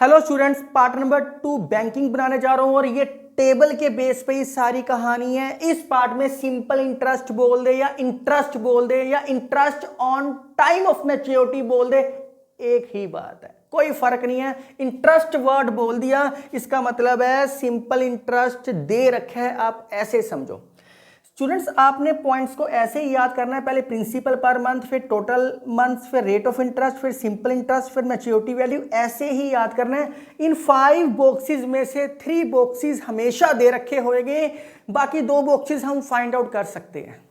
Hello students, part number 2 banking बनाने जा रहा हूं और ये टेबल के बेस पे ही सारी कहानी है। इस पार्ट में सिंपल इंटरेस्ट बोल दे या इंटरेस्ट बोल दे या interest on time of maturity बोल दे, एक ही बात है, कोई फर्क नहीं है। इंटरेस्ट वर्ड बोल दिया, इसका मतलब है सिंपल इंटरेस्ट दे रखा है, आप ऐसे समझो। स्टूडेंट्स, आपने पॉइंट्स को ऐसे ही याद करना है, पहले प्रिंसिपल पर मंथ, फिर टोटल मंथ, फिर रेट ऑफ इंटरेस्ट, फिर सिंपल इंटरेस्ट, फिर मैच्योरिटी वैल्यू, ऐसे ही याद करना है। इन 5 बॉक्सेस में से 3 बॉक्सेस हमेशा दे रखे होंगे, बाकी 2 बॉक्सेस हम फाइंड आउट कर सकते हैं।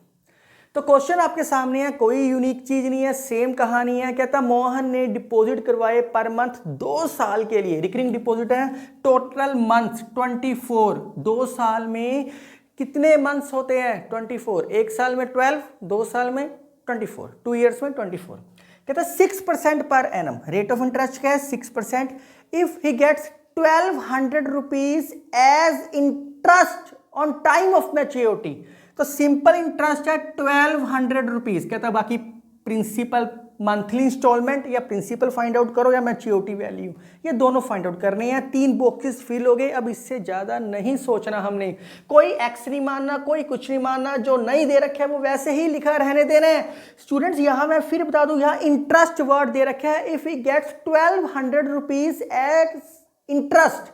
तो क्वेश्चन आपके सामने है, कोई यूनिक चीज नहीं है, सेम कहानी है। कहता मोहन ने डिपॉजिट करवाए पर मंथ 2 साल के लिए, रिकरिंग डिपॉजिट है, टोटल मंथ 24। 2 साल में कितने मंथ्स होते हैं? 24। 1 साल में 12, 2 साल में 24, 2 ईयर्स में 24। कहता 6% per annum, rate of interest क्या है? 6%। If he gets 1200 rupees as interest on time of maturity, तो सिंपल इंटरेस्ट है 1200 रुपीज। कहता बाकी प्रिंसिपल मंथली इंस्टॉलमेंट या प्रिंसिपल फाइंड आउट करो या मैच्योरिटी वैल्यू, ये दोनों फाइंड आउट करने हैं। 3 बॉक्सेस फिल हो गए, अब इससे ज्यादा नहीं सोचना हमने, कोई एक्स नहीं मानना, कोई कुछ नहीं मानना, जो नहीं दे रखा है वो वैसे ही लिखा रहने देना है। स्टूडेंट्स, यहां मैं फिर बता दूं, यहां इंटरेस्ट वर्ड दे रखा है, if he gets 1200 rupees as interest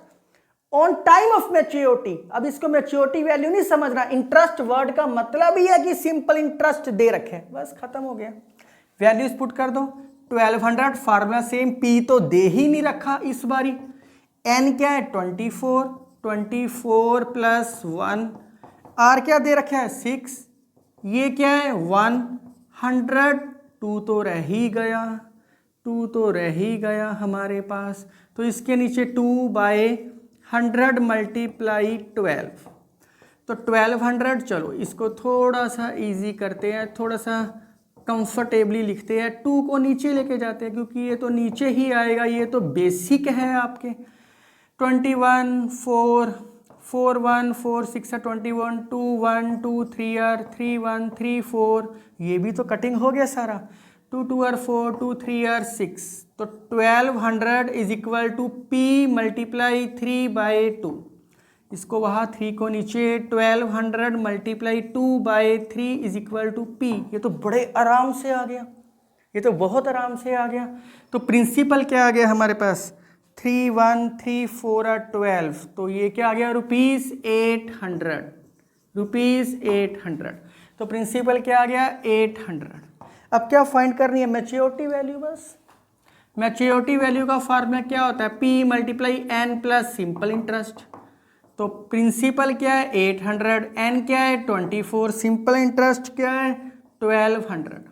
on time of maturity. अब इसको मैच्योरिटी वैल्यू नहीं समझना, इंटरेस्ट वर्ड का मतलब ही है कि सिंपल इंटरेस्ट दे रखे, बस खत्म हो गया। वैल्यूज पुट कर दो, 1200, फार्मूला सेम, पी तो दे ही नहीं रखा इस बारी। एन क्या है? 24, 24 प्लस 1, आर क्या दे रखा है? 6, ये क्या है? 100, 2 तो रह ही गया, 2 तो रह ही गया हमारे पास, तो इसके नीचे 2/100 मल्टीप्लाई 12, तो 1200। चलो इसको थोड़ा सा इजी करते हैं, थोड़ा सा कंफर्टेबली लिखते हैं, 2 को नीचे लेके जाते हैं क्योंकि ये तो नीचे ही आएगा, ये तो बेसिक है आपके। 21, 4, 4, 1, 4, 6 21, 2, 1, 2, 3 आर 3, 1, 3, 4, ये भी तो कटिंग हो गया सारा। 2, 2 आर 4, 2, 3 आर 6, तो 1200 is equal to P multiply 3/2। इसको वहाँ 3 को नीचे, 1200 multiply 2/3 is equal to P. ये तो बड़े आराम से आ गया, ये तो बहुत आराम से आ गया। तो प्रिंसिपल क्या आ गया हमारे पास? 3, 1, 3, 4 और 12, तो ये क्या आ गया? ₹800, ₹800। तो प्रिंसिपल क्या आ गया? 800। अब क्या फाइंड करनी है? Maturity value. बस मैच्योरिटी वैल्यू का फार्मूला क्या होता है? P multiply N plus simple interest. तो प्रिंसिपल क्या है? 800, एन क्या है? 24, सिंपल इंटरेस्ट क्या है? 1200।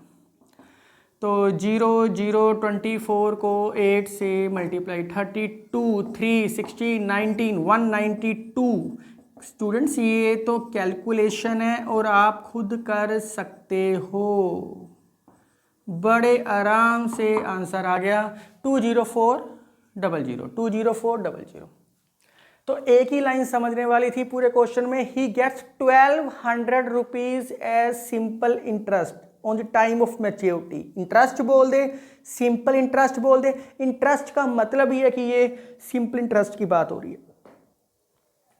तो 0, 0, 24 को 8 से मल्टीप्लाई, 32, 3, 16, 19, 192। स्टूडेंट्स, ये तो कैलकुलेशन है और आप खुद कर सकते हो, बड़े आराम से आंसर आ गया 20400, 20400। तो एक ही लाइन समझने वाली थी पूरे क्वेश्चन में, he gets 1200 rupees as simple interest on the time of maturity. Interest बोल दे, सिंपल इंटरेस्ट बोल दे, इंटरेस्ट का मतलब ये है कि ये सिंपल इंटरेस्ट की बात हो रही है।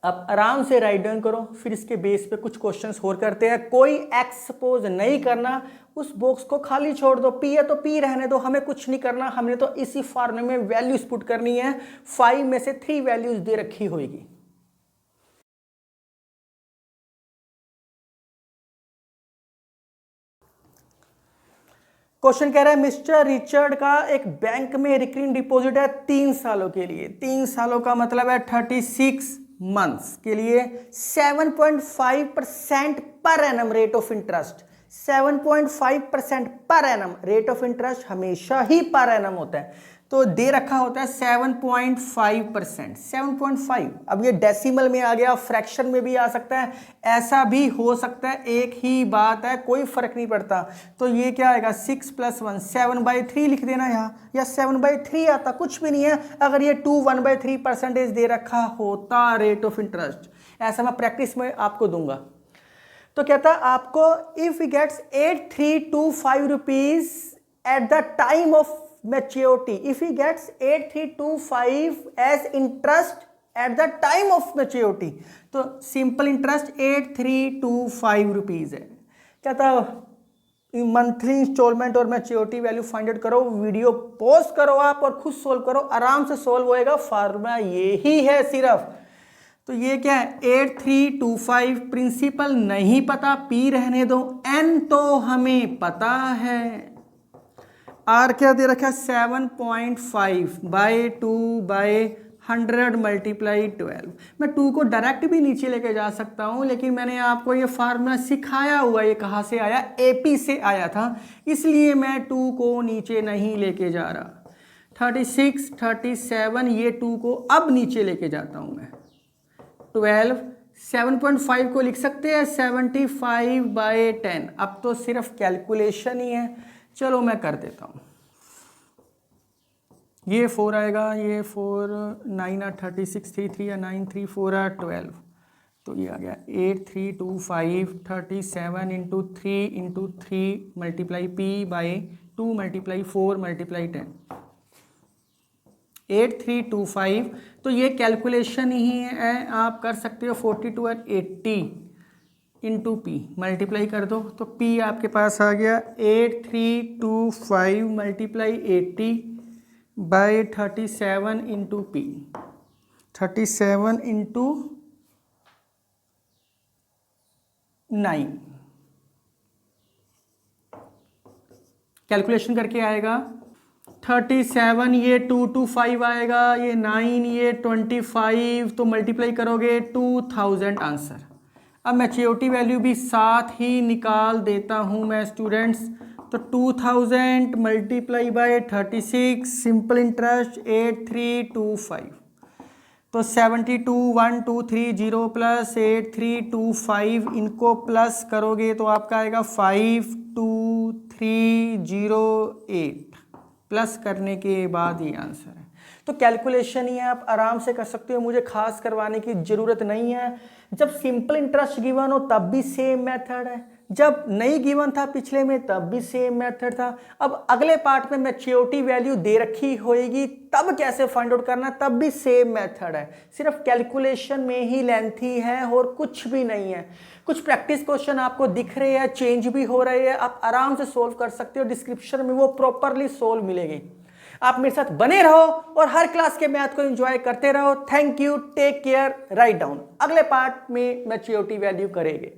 अब आराम से राइट डाउन करो, फिर इसके बेस पे कुछ क्वेश्चंस और करते हैं। कोई एक्स सपोज नहीं करना, उस बॉक्स को खाली छोड़ दो, पी है तो पी रहने दो, हमें कुछ नहीं करना, हमने तो इसी फॉर्मूले में वैल्यूज पुट करनी है। 5 में से 3 वैल्यूज दे रखी होगी। क्वेश्चन कह रहा है मिस्टर रिचर्ड का एक बैंक में रिकरिंग डिपॉजिट है 3 सालों के लिए। 3 सालों का मतलब है 36 मंथ्स के लिए, 7.5% per annum rate of interest. 7.5% per annum rate of interest हमेशा ही पर एनम होता है, तो दे रखा होता है 7.5%, 7.5। अब ये डेसिमल में आ गया, फ्रैक्शन में भी आ सकता है, ऐसा भी हो सकता है, एक ही बात है, कोई फर्क नहीं पड़ता। तो ये क्या आएगा? 6 + 1, 7/3 लिख देना यहाँ, या 7/3 आता, कुछ भी नहीं है। अगर ये 1/3% दे रखा होता रेट ऑफ इंटरेस्ट, ऐसा मैं प्रैक्टिस में आपको दूंगा। तो कहता आपको if he gets 8325 rupees at the time of maturity, if he gets 8325 as interest at the time of maturity, तो सिंपल इंटरेस्ट 8325 रुपीज है। क्या था, मंथली इंस्टॉलमेंट और मैच्योरिटी वैल्यू फाइंड आउट करो, वीडियो पॉज करो आप और खुद सोल्व करो, आराम से सोल्व होएगा, फार्मूला यही है सिर्फ। तो ये क्या है 8325, प्रिंसिपल नहीं पता, पी रहने दो, एन तो हमें पता है, आर क्या दे रखा है 7.5 बाई 2/100 मल्टीप्लाई 12। मैं 2 को डायरेक्ट भी नीचे लेके जा सकता हूं, लेकिन मैंने आपको ये फार्मूला सिखाया हुआ, ये कहाँ से आया, एपी से आया था, इसलिए मैं 2 को नीचे नहीं लेके जा रहा। 36, 37, ये 2 को अब नीचे लेके जाता हूं मैं। 12, 7.5 को लिख सकते हैं 75/10। अब तो सिर्फ कैलकुलेशन ही है, चलो मैं कर देता हूं। ये 4 आएगा, ये 4, 9 36, 3 3 9 3 4 12, तो ये आ गया 8325 37 × 3 × 3 मल्टीप्लाई p/2 मल्टीप्लाई 4 मल्टीप्लाई 10, 8325। तो ये कैलकुलेशन ही है, आप कर सकते हो 42 और 80 × p मल्टीप्लाई कर दो, तो p आपके पास आ गया 8325 मल्टीप्लाई 80/37 × p, 37 × 9, कैलकुलेशन करके आएगा 37, ये 225 आएगा, ये 9, ये 25, तो मल्टीप्लाई करोगे 2000 आंसर। अब मैच्योरिटी वैल्यू भी साथ ही निकाल देता हूं मैं स्टूडेंट्स, तो 2000 मल्टीप्लाई बाय 36, सिंपल इंटरेस्ट 8325, तो 72,1,2,3,0 प्लस 8325, इनको प्लस करोगे तो आपका आएगा 52,308, प्लस करने के बाद ये आंसर है। तो कैलकुलेशन ही है, आप आराम से कर सकते हो, मुझे खास करवाने की जरूरत नहीं है। जब सिंपल इंटरेस्ट गिवन हो तब भी सेम मेथड है, जब नहीं गिवन था पिछले में तब भी सेम मेथड था। अब अगले पार्ट में मैच्योरिटी वैल्यू दे रखी होएगी, तब कैसे फाइंड आउट करना, तब भी सेम मेथड है, सिर्फ कैलकुलेशन में ही लेंथी है और कुछ भी नहीं है। कुछ प्रैक्टिस क्वेश्चन आपको दिख रहे हैं, चेंज भी हो रहे हैं, आप आराम से सोल्व कर सकते हो, डिस्क्रिप्शन में वो प्रॉपरली सोल्व मिलेगी। आप मेरे साथ बने रहो और हर क्लास के मैथ को एंजॉय करते रहो। Thank you, take care, write down. अगले पार्ट में मैच्योरिटी वैल्यू करेंगे।